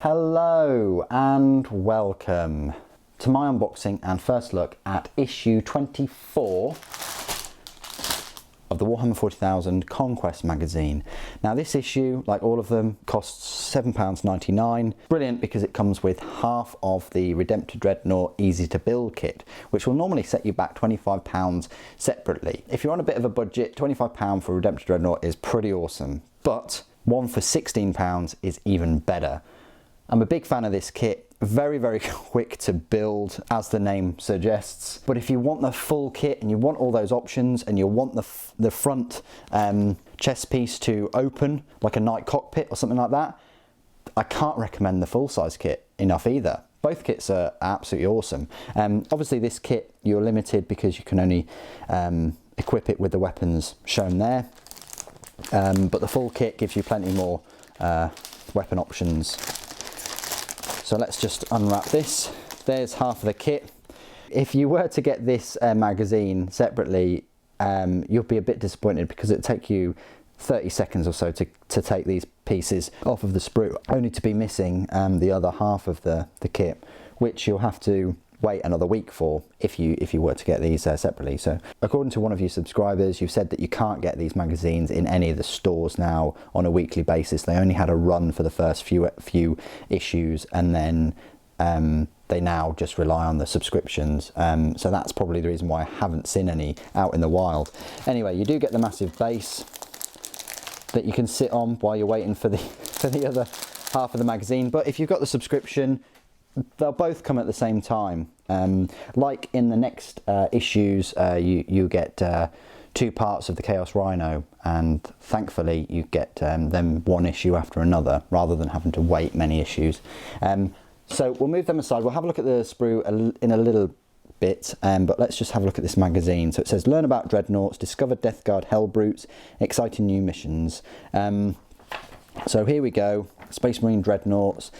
Hello and welcome to my unboxing and first look at issue 24 of the Warhammer 40,000 Conquest magazine. Now this issue, like all of them, costs £7.99. Brilliant because it comes with half of the Redemptor Dreadnought easy to build kit, which will normally set you back £25 separately. If you're on a bit of a budget, £25 for Redemptor Dreadnought is pretty awesome, but one for £16 is even better. I'm a big fan of this kit. Very quick to build, as the name suggests, but if you want the full kit and you want all those options and you want the front chest piece to open like a night cockpit or something like that, I can't recommend the full size kit enough either. Both kits are absolutely awesome. Obviously this kit you're limited because you can only equip it with the weapons shown there, but the full kit gives you plenty more weapon options. So let's just unwrap this. There's half of the kit. If you were to get this magazine separately, you'll be a bit disappointed because it'll take you 30 seconds or so to take these pieces off of the sprue, only to be missing the other half of the kit, which you'll have to wait another week for if you were to get these separately. So according to one of you subscribers, you've said that you can't get these magazines in any of the stores now on a weekly basis. They only had a run for the first few issues, and then they now just rely on the subscriptions. So that's probably the reason why I haven't seen any out in the wild. Anyway, you do get the massive base that you can sit on while you're waiting for the other half of the magazine. But if you've got the subscription, they'll both come at the same time. Like in the next issues, you get two parts of the Chaos Rhino, and thankfully you get them one issue after another rather than having to wait many issues. So we'll move them aside. We'll have a look at the sprue in a little bit, but let's just have a look at this magazine. So it says, learn about Dreadnoughts, discover Death Guard Hellbrutes, exciting new missions. So here we go, Space Marine Dreadnoughts,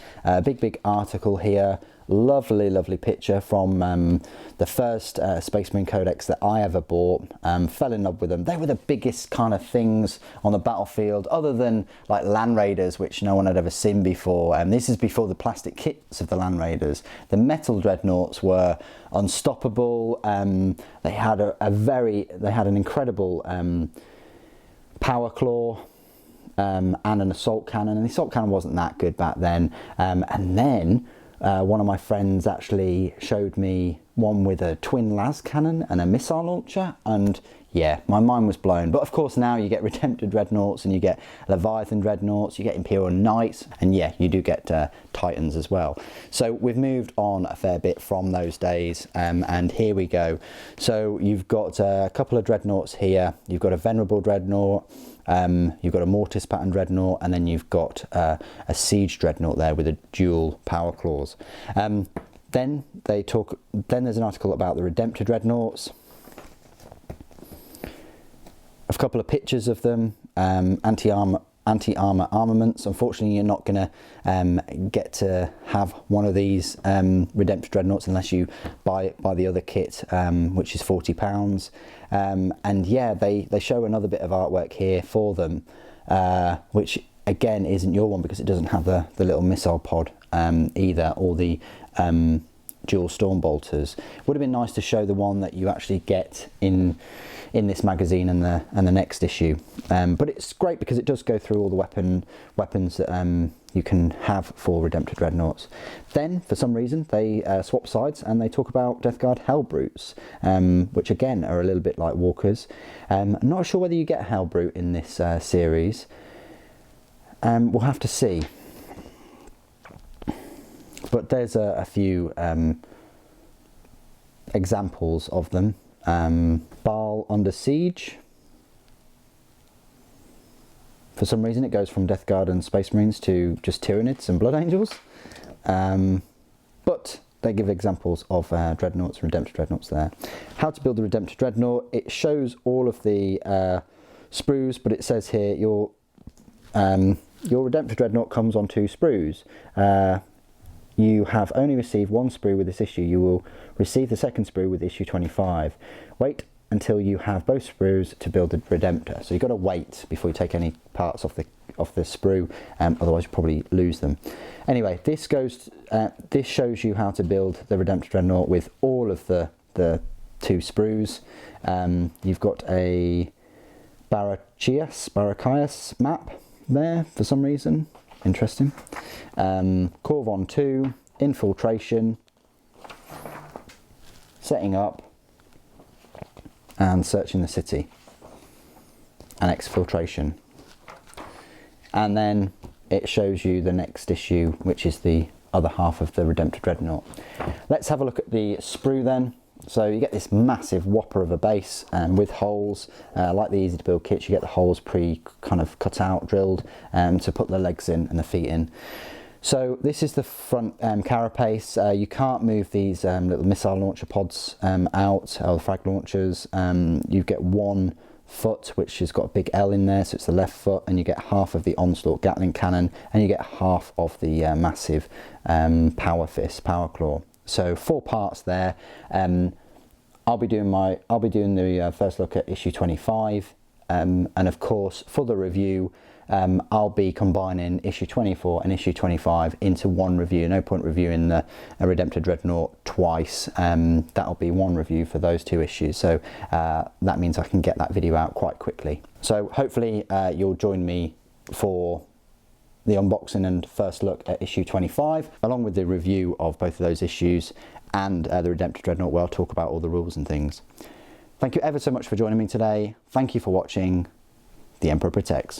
big article here, lovely picture from the first Space Marine Codex that I ever bought. Fell in love with them. They were the biggest kind of things on the battlefield, other than like Land Raiders, which no one had ever seen before. This is before the plastic kits of the Land Raiders. The metal Dreadnoughts were unstoppable. They had an incredible power claw. And an assault cannon, and the assault cannon wasn't that good back then. And then one of my friends actually showed me one with a twin las cannon and a missile launcher, and yeah, my mind was blown. But of course now you get Redemptor Dreadnoughts, and you get Leviathan Dreadnoughts, you get Imperial Knights, and yeah, you do get Titans as well. So we've moved on a fair bit from those days, and here we go. So you've got a couple of Dreadnoughts here. You've got a Venerable Dreadnought, you've got a Mortis pattern Dreadnought, and then you've got a Siege Dreadnought there with a dual power claws. Then there's an article about the Redemptor Dreadnoughts, a couple of pictures of them, anti-armor armaments. Unfortunately, you're not going to get to have one of these Redemptor Dreadnoughts unless you buy the other kit, which is £40. And yeah, they show another bit of artwork here for them, which again isn't your one because it doesn't have the little missile pod either, or the dual storm bolters. Would have been nice to show the one that you actually get in this magazine and the next issue, but it's great because it does go through all the weapons that you can have for Redemptor Dreadnoughts. Then for some reason they swap sides and they talk about Death Guard Hellbrutes, which again are a little bit like walkers. I'm not sure whether you get a Hellbrute in this series. We'll have to see. But there's a few examples of them. Baal Under Siege. For some reason it goes from Death Guard and Space Marines to just Tyranids and Blood Angels. But they give examples of Dreadnoughts and Redemptor Dreadnoughts there. How to build a Redemptor Dreadnought. It shows all of the sprues, but it says here your Redemptor Dreadnought comes on 2 sprues. You have only received one sprue with this issue. You will receive the second sprue with issue 25. Wait until you have both sprues to build the Redemptor. So you've got to wait before you take any parts off the sprue, otherwise you probably lose them. Anyway, this shows you how to build the Redemptor Dreadnought with all of the 2 sprues. You've got a Barachias map there for some reason. Interesting. Corvon 2, infiltration, setting up, and searching the city, and exfiltration. And then it shows you the next issue, which is the other half of the Redemptor Dreadnought. Let's have a look at the sprue then. So you get this massive whopper of a base with holes. Like the easy to build kits, you get the holes kind of cut out, drilled, to put the legs in and the feet in. So this is the front carapace. You can't move these little missile launcher pods out, or the frag launchers. You get 1 foot, which has got a big L in there, so it's the left foot, and you get half of the Onslaught Gatling cannon, and you get half of the massive Power Fist, Power Claw. So 4 parts there. I'll be doing the first look at issue 25, and of course for the review I'll be combining issue 24 and issue 25 into one review. No point reviewing the Redemptor Dreadnought twice. That'll be one review for those 2 issues, so that means I can get that video out quite quickly. So hopefully you'll join me for the unboxing and first look at issue 25, along with the review of both of those issues and the Redemptor Dreadnought, where I'll talk about all the rules and things. Thank you ever so much for joining me today. Thank you for watching. The Emperor Protects.